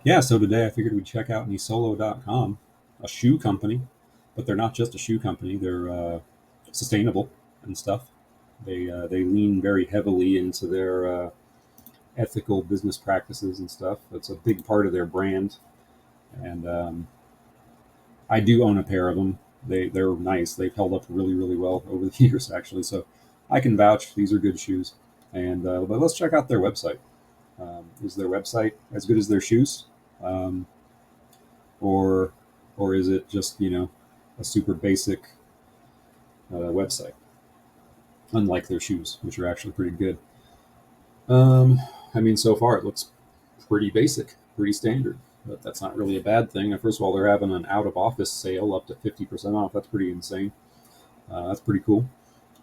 Yeah, so today I figured we'd check out nisolo.com, a shoe company, but they're not just a shoe company. They're sustainable and stuff. They lean very heavily into their ethical business practices and stuff. It's a big part of their brand, and I do own a pair of them. They're nice. They've held up really really well over the years actually. So I can vouch these are good shoes. And but let's check out their website. Is their website as good as their shoes? Um, or or is it just a super basic website, unlike their shoes, which are actually pretty good? Um, I mean, so far it looks pretty basic, pretty standard, but that's not really a bad thing. First of all, they're having an out of office sale up to 50% off. That's pretty insane. That's pretty cool.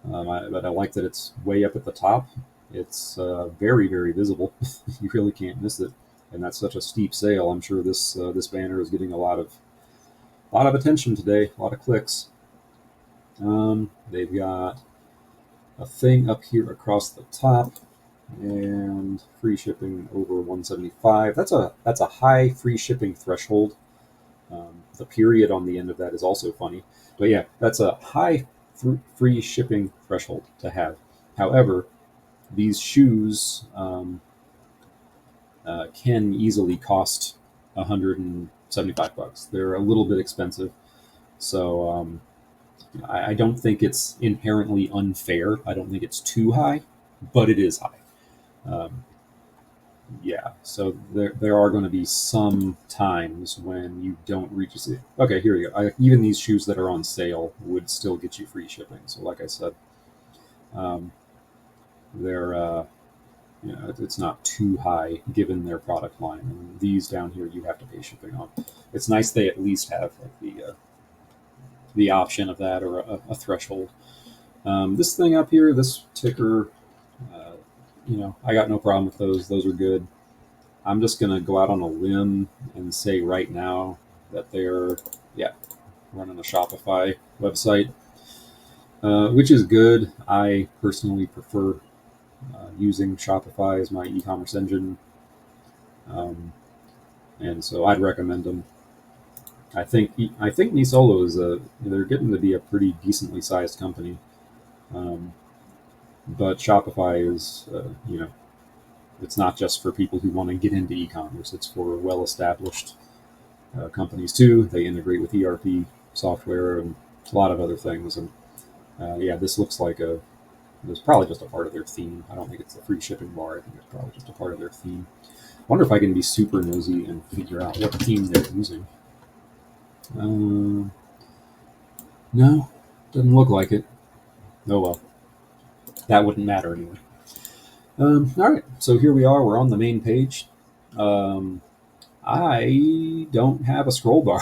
But I like that it's way up at the top. It's very very visible. You really can't miss it, and that's such a steep sale. I'm sure this banner is getting a lot of attention today, a lot of clicks. They've got a thing up here across the top, and free shipping over 175. That's a high free shipping threshold. The period on the end of that is also funny, but yeah, that's a high free shipping threshold to have. However, these shoes can easily cost $175. They're a little bit expensive, so I don't think it's inherently unfair. I don't think it's too high, but it is high. Um, yeah, so there are going to be some times when you don't reach it. Okay, here you go. Even these shoes that are on sale would still get you free shipping. So, like I said, um, they're it's not too high given their product line. And these down here you have to pay shipping on. It's nice they at least have like the option of that or a threshold. This thing up here, this ticker, uh, I got no problem with those. Those are good. I'm just going to go out on a limb and say right now that they're, yeah, running a Shopify website, which is good. I personally prefer using Shopify as my e-commerce engine, um, and so I'd recommend them. I think Nisolo is they're getting to be a pretty decently sized company, um, but Shopify is it's not just for people who want to get into e-commerce. It's for well-established companies too. They integrate with ERP software and a lot of other things. And yeah, this looks like it's probably just a part of their theme. I don't think it's a free shipping bar. I think it's probably just a part of their theme. I wonder if I can be super nosy and figure out what theme they're using. No, doesn't look like it. Oh well, that wouldn't matter anyway. All right, so here we are. We're on the main page. Um, I don't have a scroll bar.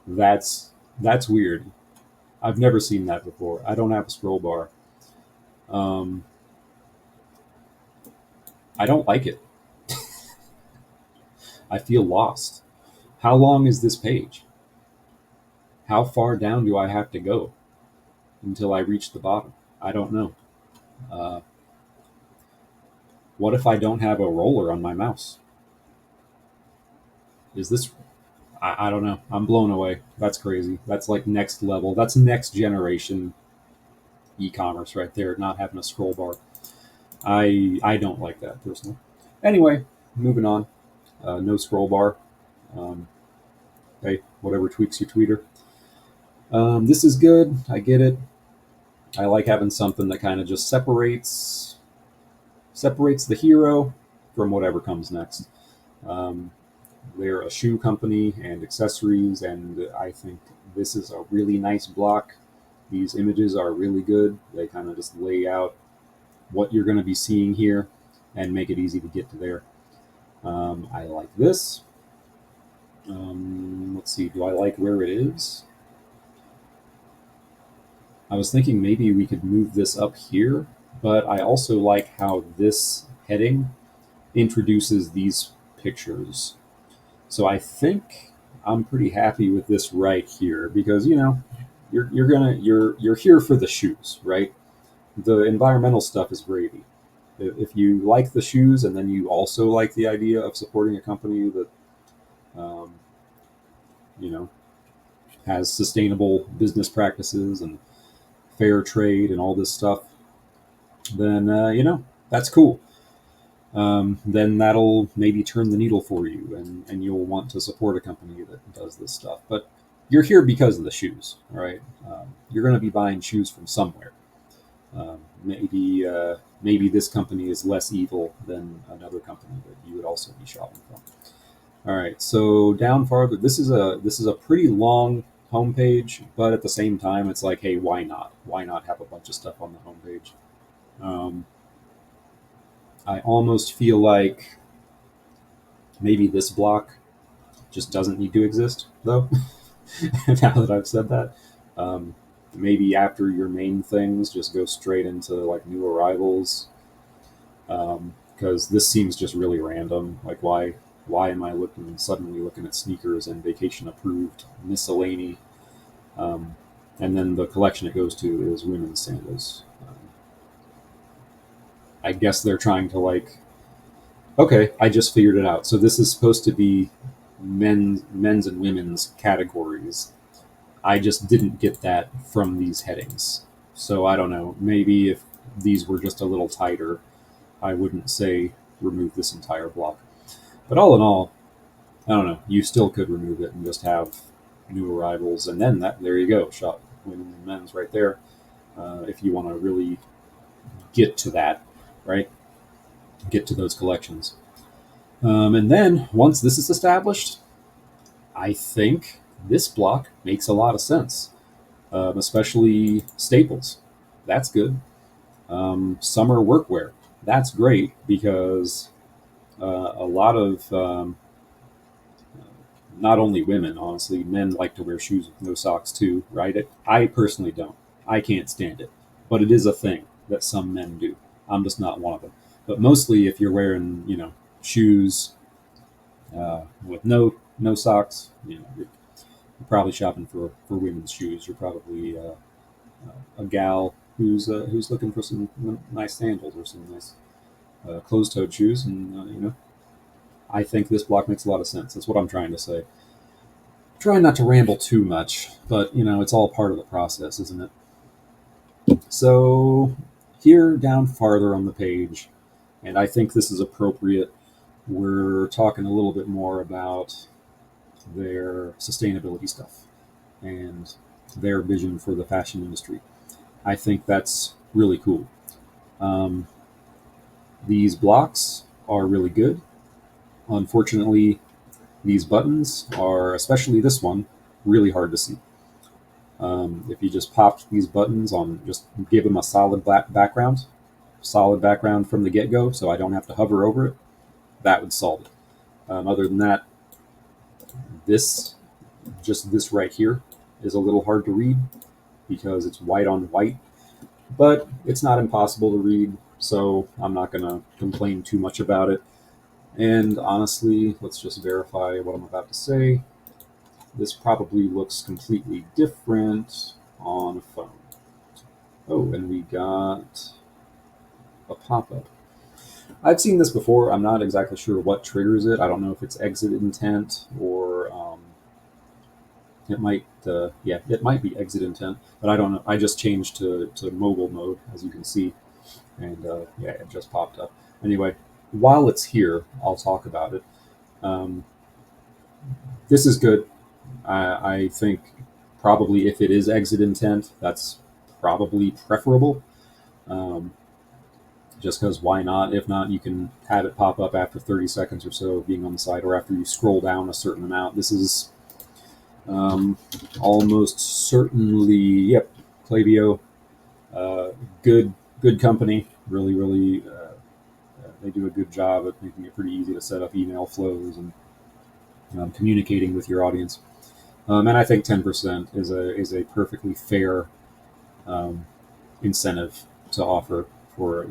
That's weird. I've never seen that before. I don't have a scroll bar. Um, I don't like it. I feel lost. How long is this page? How far down do I have to go until I reach the bottom? I don't know. Uh, what if I don't have a roller on my mouse? Is this? I don't know. I'm blown away. That's crazy. That's like next level. That's next generation e-commerce right there. Not having a scroll bar. I don't like that personally. Anyway, moving on. No scroll bar. Um, hey, whatever tweaks your tweeter. This is good. I get it. I like having something that kind of just separates the hero from whatever comes next. Um, they're a shoe company and accessories, and I think this is a really nice block. These images are really good. They kind of just lay out what you're going to be seeing here and make it easy to get to there. I like this. Let's see, do I like where it is? I was thinking maybe we could move this up here, but I also like how this heading introduces these pictures. So I think I'm pretty happy with this right here because you're here for the shoes, right? The environmental stuff is gravy. If you like the shoes and then you also like the idea of supporting a company that, um, you know, has sustainable business practices and fair trade and all this stuff, then that's cool. Then that'll maybe turn the needle for you, and you'll want to support a company that does this stuff. But you're here because of the shoes, all right? You're going to be buying shoes from somewhere. Maybe this company is less evil than another company that you would also be shopping from. All right, so down farther, this is a pretty long homepage, but at the same time, it's like, hey, why not? Why not have a bunch of stuff on the homepage? Um, I almost feel like maybe this block just doesn't need to exist, though. Now that I've said that, um, maybe after your main things, just go straight into like new arrivals, because this seems just really random. Like, why am I suddenly looking at sneakers and vacation approved miscellany, um, and then the collection it goes to is women's sandals. I guess they're trying to like, okay, I just figured it out. So this is supposed to be men's and women's categories. I just didn't get that from these headings. So I don't know. Maybe if these were just a little tighter, I wouldn't say remove this entire block. But all in all, I don't know. You still could remove it and just have new arrivals, and then there you go. Shop women and men's right there. If you want to really get to that, right? Get to those collections. And then once this is established, I think this block makes a lot of sense, especially staples. That's good. Summer workwear. That's great because a lot of not only women, honestly, men like to wear shoes with no socks too, right? I personally don't. I can't stand it, but it is a thing that some men do. I'm just not one of them. But mostly, if you're wearing, shoes with no socks, you're probably shopping for women's shoes. You're probably a gal who's looking for some nice sandals or some nice closed-toed shoes, and I think this block makes a lot of sense. That's what I'm trying to say. Trying not to ramble too much, but it's all part of the process, isn't it? So here down farther on the page, and I think this is appropriate, we're talking a little bit more about their sustainability stuff and their vision for the fashion industry. I think that's really cool. Um, these blocks are really good. Unfortunately, these buttons are, especially this one, really hard to see. If you just popped these buttons on, just give them a solid background from the get-go, so I don't have to hover over it, that would solve it. Other than that, this right here is a little hard to read because it's white on white, but it's not impossible to read, so I'm not going to complain too much about it. And honestly, let's just verify what I'm about to say. This probably looks completely different on a phone. Oh, and we got a pop-up. I've seen this before. I'm not exactly sure what triggers it. I don't know if it's exit intent or it might be exit intent, but I don't know. I just changed to mobile mode, as you can see, and it just popped up. Anyway, while it's here, I'll talk about it. This is good. I think probably if it is exit intent, that's probably preferable. Um, just because why not? If not, you can have it pop up after 30 seconds or so of being on the site, or after you scroll down a certain amount. This is almost certainly, yep, Klaviyo. Good company. Really, really, they do a good job at making it pretty easy to set up email flows and communicating with your audience. And I think 10% is a perfectly fair incentive to offer for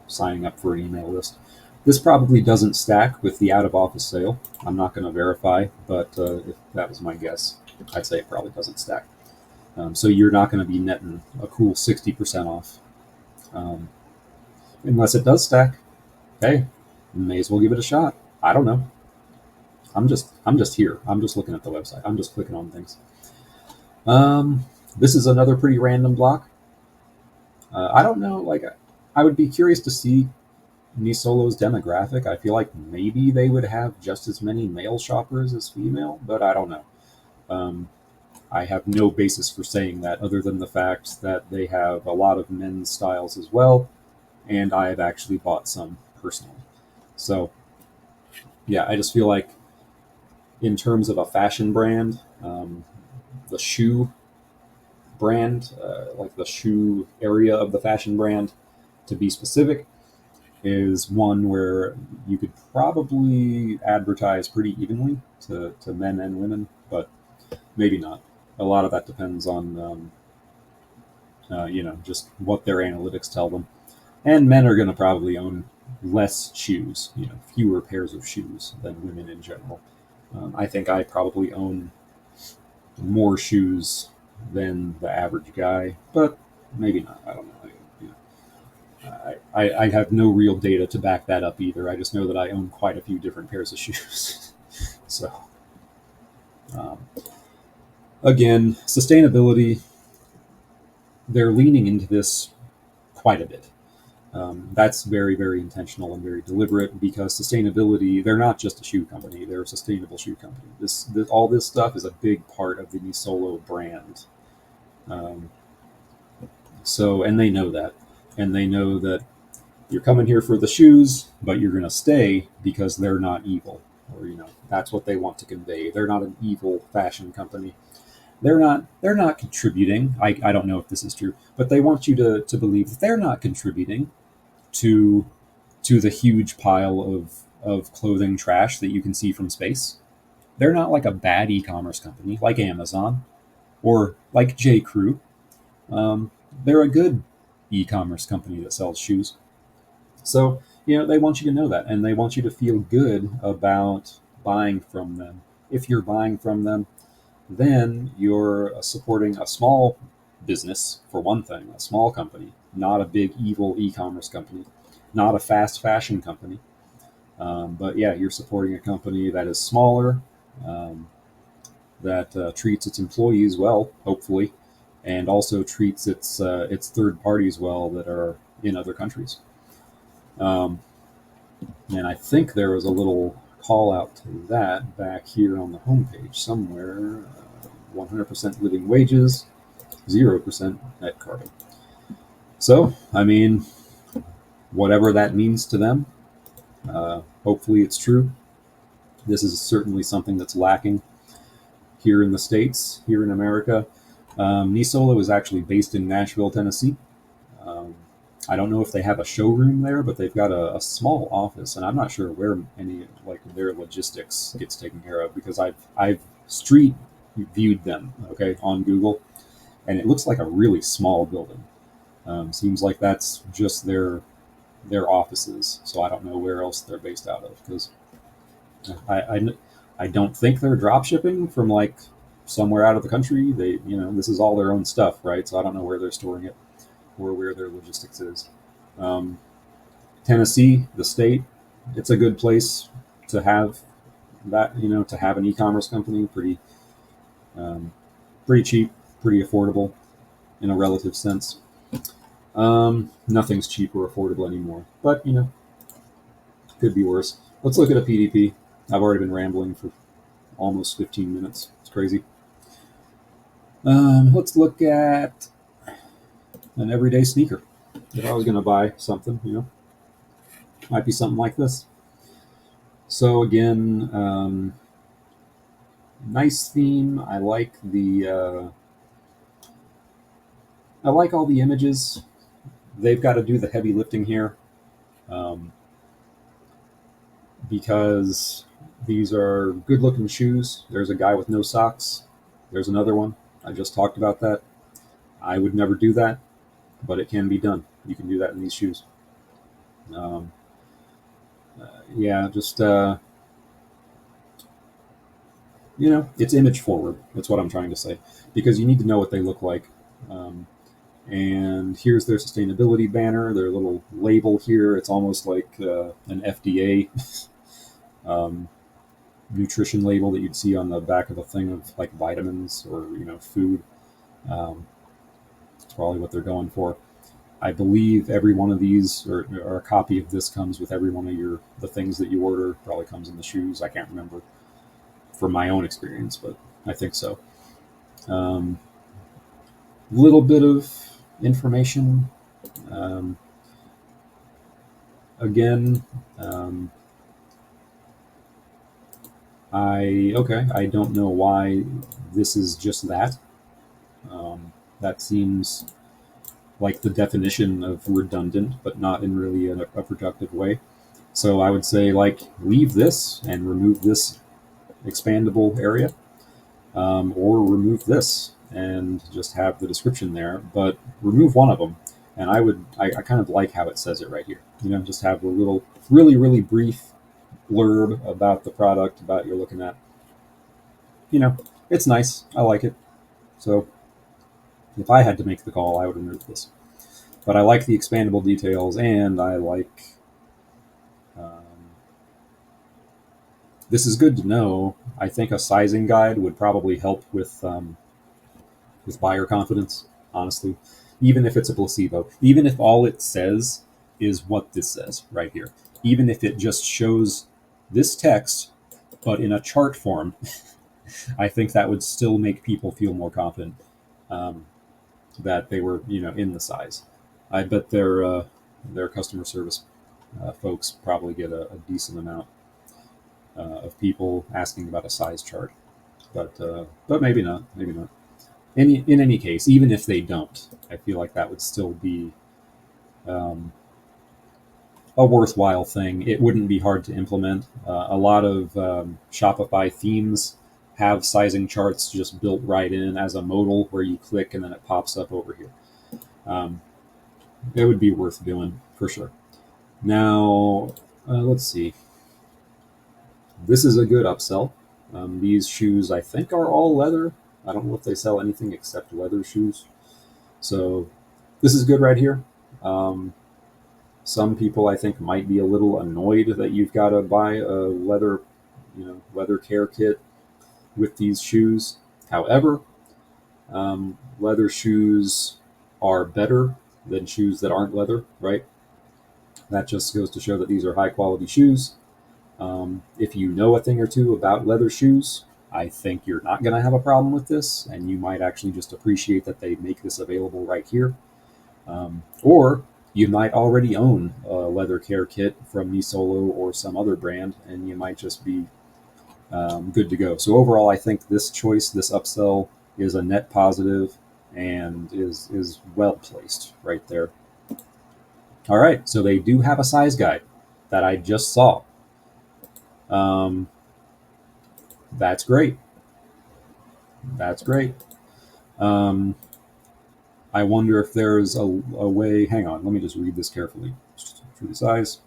signing up for an email list. This probably doesn't stack with the out of office sale. I'm not going to verify, but if that was my guess, I'd say it probably doesn't stack. So you're not going to be netting a cool 60% off. unless it does stack. Hey, may as well give it a shot. I don't know. I'm just here. I'm just looking at the website. I'm just clicking on things. This is another pretty random block. I don't know. Like, I would be curious to see Nisolo's demographic. I feel like maybe they would have just as many male shoppers as female, but I don't know. Um, I have no basis for saying that other than the fact that they have a lot of men's styles as well, and I have actually bought some personally. So, yeah, I just feel like in terms of a fashion brand, the shoe brand, like the shoe area of the fashion brand, to be specific, is one where you could probably advertise pretty evenly to men and women, but maybe not. A lot of that depends on, just what their analytics tell them. And men are going to probably own less shoes, fewer pairs of shoes than women in general. I think I probably own more shoes than the average guy, but maybe not. I don't know. I have no real data to back that up either. I just know that I own quite a few different pairs of shoes. So, um, again, sustainability, they're leaning into this quite a bit. That's very, very intentional and very deliberate because sustainability, they're not just a shoe company, they're a sustainable shoe company. All this stuff is a big part of the Nisolo brand. Um, and they know that. And they know that you're coming here for the shoes, but you're going to stay because they're not evil. Or, that's what they want to convey. They're not an evil fashion company. They're not contributing. I don't know if this is true, but they want you to believe that they're not contributing to the huge pile of clothing trash that you can see from space. They're not like a bad e-commerce company like Amazon or like J. Crew. They're a good e-commerce company that sells shoes. So, they want you to know that, and they want you to feel good about buying from them. If you're buying from them, then you're supporting a small business, for one thing, a small company, not a big evil e-commerce company, not a fast fashion company. But yeah, you're supporting a company that is smaller, um, that treats its employees well, hopefully, and also treats its third parties well that are in other countries. Um, and I think there was a little call out to that back here on the homepage somewhere. 100% living wages, 0% net carbon. So, I mean, whatever that means to them, hopefully it's true. This is certainly something that's lacking here in the States, here in America. Nisolo is actually based in Nashville, Tennessee. Um, I don't know if they have a showroom there, but they've got a small office, and I'm not sure where any like their logistics gets taken care of because I've street viewed them, okay, on Google, and it looks like a really small building. Seems like that's just their offices, so I don't know where else they're based out of because I, I I don't think they're drop shipping from like somewhere out of the country. This is all their own stuff, right? So I don't know where they're storing it or where their logistics is. Um, Tennessee, the state, it's a good place to have that, to have an e-commerce company. Um, Pretty cheap, pretty affordable in a relative sense. Nothing's cheap or affordable anymore, but could be worse. Let's look at a PDP. I've already been rambling for almost 15 minutes. It's crazy. Let's look at an everyday sneaker. If I was going to buy something, might be something like this. So again, nice theme. I like all the images. They've got to do the heavy lifting here, um, because these are good-looking shoes. There's a guy with no socks. There's another one. I just talked about that. I would never do that, but it can be done. You can do that in these shoes. Um, yeah, just it's image forward. That's what I'm trying to say, because you need to know what they look like. Um, And here's their sustainability banner, their little label here. It's almost like an FDA um, nutrition label that you'd see on the back of a thing of like vitamins or food. That's probably what they're going for. I believe every one of these, or a copy of this, comes with every one of the things that you order. Probably comes in the shoes. I can't remember from my own experience, but I think so. Little bit of information. Um, again, um, I don't know why this is just that. That seems like the definition of redundant, but not in really a productive way. So I would say like leave this and remove this expandable area, or remove this and just have the description there, but remove one of them. And I kind of like how it says it right here. Just have a little, really, really brief blurb about the product, about you're looking at. It's nice. I like it. So if I had to make the call, I would remove this. But I like the expandable details, and I like. This is good to know. I think a sizing guide would probably help with buyer confidence. Honestly, even if it's a placebo, even if all it says is what this says right here, even if it just shows this text but in a chart form, I think that would still make people feel more confident um, that they were, in the size. I bet their customer service folks probably get a decent amount of people asking about a size chart, but maybe not. Maybe not. In any case, even if they don't, I feel like that would still be um, a worthwhile thing. It wouldn't be hard to implement. A lot of Shopify themes have sizing charts just built right in as a modal where you click and then it pops up over here. Um, it would be worth doing for sure. Now, let's see. This is a good upsell. These shoes, I think, are all leather. I don't know if they sell anything except leather shoes. So this is good right here. Um, some people, I think, might be a little annoyed that you've got to buy a leather care kit with these shoes. However, leather shoes are better than shoes that aren't leather, right? That just goes to show that these are high quality shoes. If you know a thing or two about leather shoes, I think you're not going to have a problem with this, and you might actually just appreciate that they make this available right here. Or you might already own a leather care kit from Nisolo or some other brand, and you might just be good to go. So overall, I think this choice, this upsell, is a net positive and is well placed right there. All right, so they do have a size guide that I just saw. Um, that's great. That's great. Um, I wonder if there's a way. Hang on, let me just read this carefully. True to size.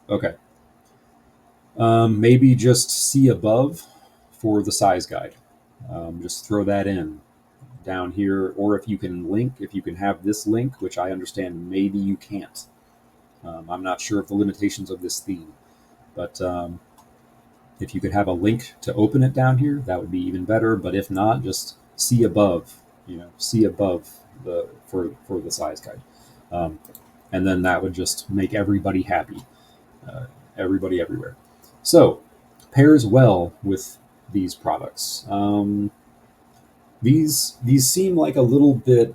Okay. Maybe just see above for the size guide. Just throw that in down here, or if you can have this link, which I understand maybe you can't. I'm not sure of the limitations of this theme, but if you could have a link to open it down here, that would be even better. But if not, just see above. See above for the size guide, um, and then that would just make everybody happy. Everybody everywhere. So pairs well with these products. These seem like a little bit.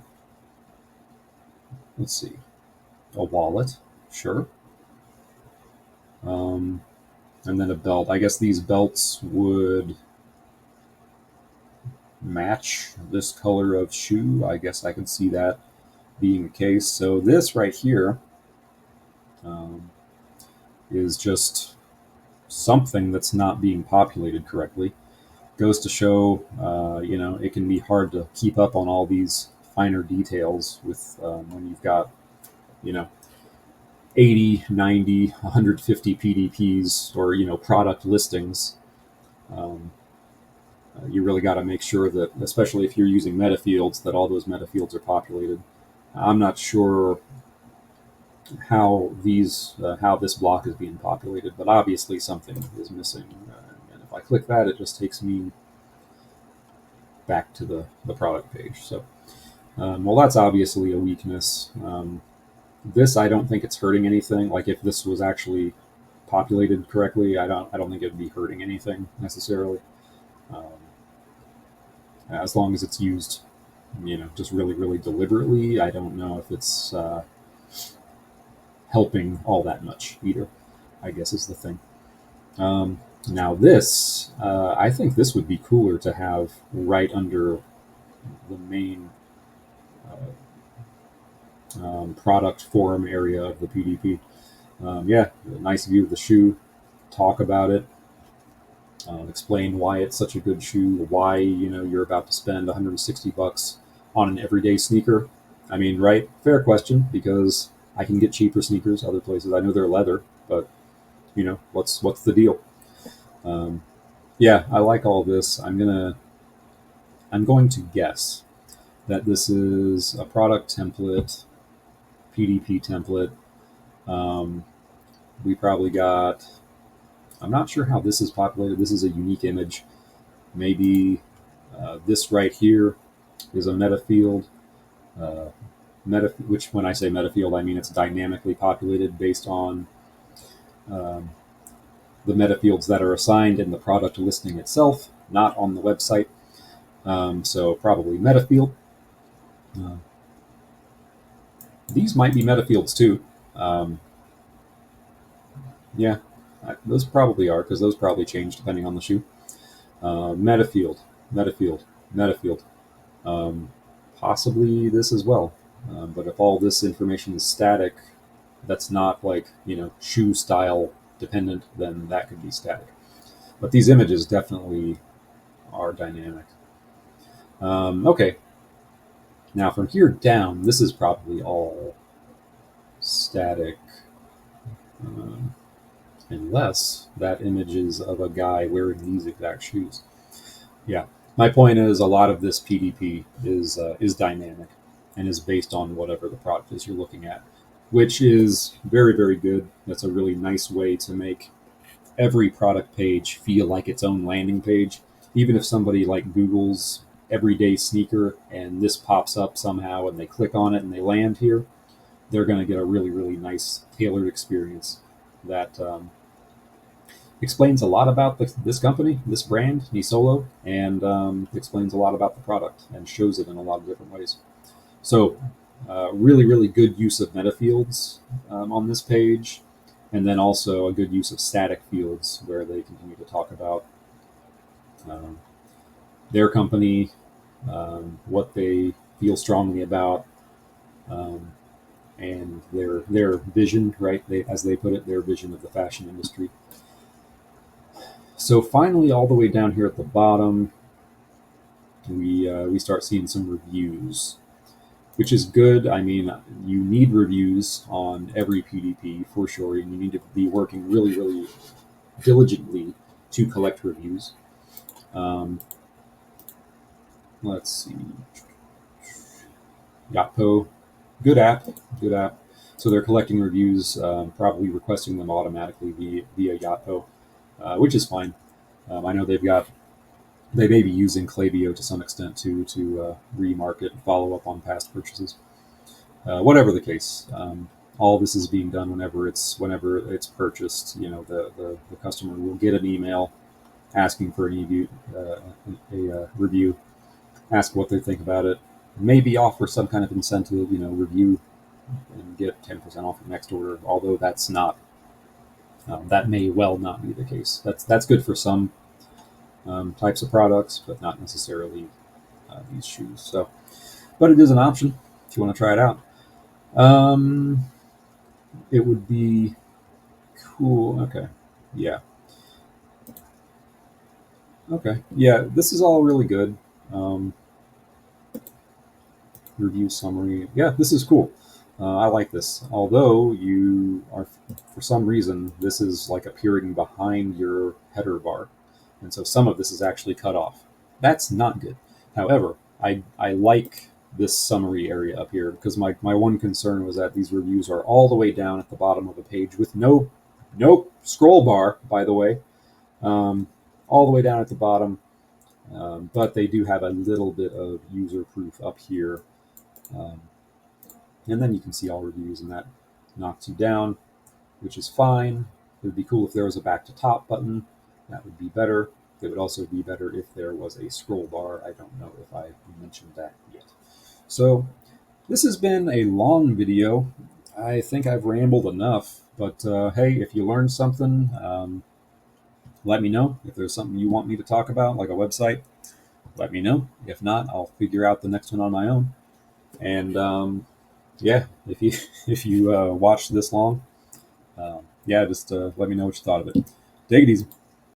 Let's see, a wallet, sure, um, and then a belt. I guess these belts would match this color of shoe. I guess I can see that being the case. So this right here um, is just something that's not being populated correctly. Goes to show, it can be hard to keep up on all these finer details with when you've got, you know, 80, 90, 150 PDPs or, product listings. Um, You really got to make sure that, especially if you're using meta fields, that all those meta fields are populated. I'm not sure how this block is being populated, but obviously something is missing. And if I click that, it just takes me back to the product page. So, well, that's obviously a weakness. This, I don't think it's hurting anything. Like if this was actually populated correctly, I don't think it'd be hurting anything necessarily. Um, as long as it's used, just really, really deliberately. I don't know if it's helping all that much either, I guess is the thing. Now this, I think this would be cooler to have right under the main product forum area of the PDP. Yeah, a nice view of the shoe, talk about it, explain why it's such a good shoe, why you're about to spend 160 bucks on an everyday sneaker. I mean, right? Fair question, because I can get cheaper sneakers other places. I know they're leather, but what's the deal? Um, yeah, I like all this. I'm going to guess that this is a product template, PDP template. Um, we probably got. I'm not sure how this is populated. This is a unique image. Maybe this right here is a meta field. Which when I say meta field, I mean it's dynamically populated based on um, the meta fields that are assigned in the product listing itself, not on the website. So probably meta field. Uh, these might be meta fields too. Um, yeah, those probably are, because those probably change depending on the shoe. Meta field, meta field, meta field. Um, Possibly this as well. But if all this information is static, that's not like shoe style dependent, then that could be static. But these images definitely are dynamic. Okay, now from here down, this is probably all static, um, unless that image is of a guy wearing these exact shoes. Yeah, my point is a lot of this PDP is dynamic and is based on whatever the product is you're looking at, which is very, very good. That's a really nice way to make every product page feel like its own landing page. Even if somebody like Google's everyday sneaker and this pops up somehow and they click on it and they land here, they're going to get a really, really nice tailored experience that explains a lot about this company, this brand, Nisolo, and explains a lot about the product and shows it in a lot of different ways. So, really, really good use of meta fields on this page, and then also a good use of static fields where they continue to talk about um, their company, what they feel strongly about, um, and their vision, right? As they put it, their vision of the fashion industry. So finally, all the way down here at the bottom, we start seeing some reviews, which is good. I mean, you need reviews on every PDP for sure, and you need to be working really, really diligently to collect reviews. Um, let's see, Yotpo, good app, good app. So they're collecting reviews, probably requesting them automatically via Yotpo, which is fine. I know they may be using Klaviyo to some extent to remarket and follow up on past purchases. Whatever the case, all this is being done whenever it's purchased. The customer will get an email asking for a review, ask what they think about it, maybe offer some kind of incentive, review and get 10% off the next order. Although that's not that may well not be the case. That's good for some types of products, but not necessarily these shoes. So, but it is an option if you want to try it out. Um, it would be cool. Okay, yeah, okay, yeah. This is all really good. Um, Review summary. Yeah, this is cool. I like this. Although you are, for some reason, this is like appearing behind your header bar, and so some of this is actually cut off. That's not good. However, I like this summary area up here because my one concern was that these reviews are all the way down at the bottom of the page with no scroll bar, by the way, um, all the way down at the bottom. But they do have a little bit of user proof up here. Um, and then you can see all reviews, and that knocks you down, which is fine. It would be cool if there was a back to top button. That would be better. It would also be better if there was a scroll bar. I don't know if I mentioned that yet. So this has been a long video. I think I've rambled enough, but hey, if you learned something, let me know. If there's something you want me to talk about, like a website, let me know. If not, I'll figure out the next one on my own. And yeah, if you if you watched this long, yeah, just let me know what you thought of it. Take it easy.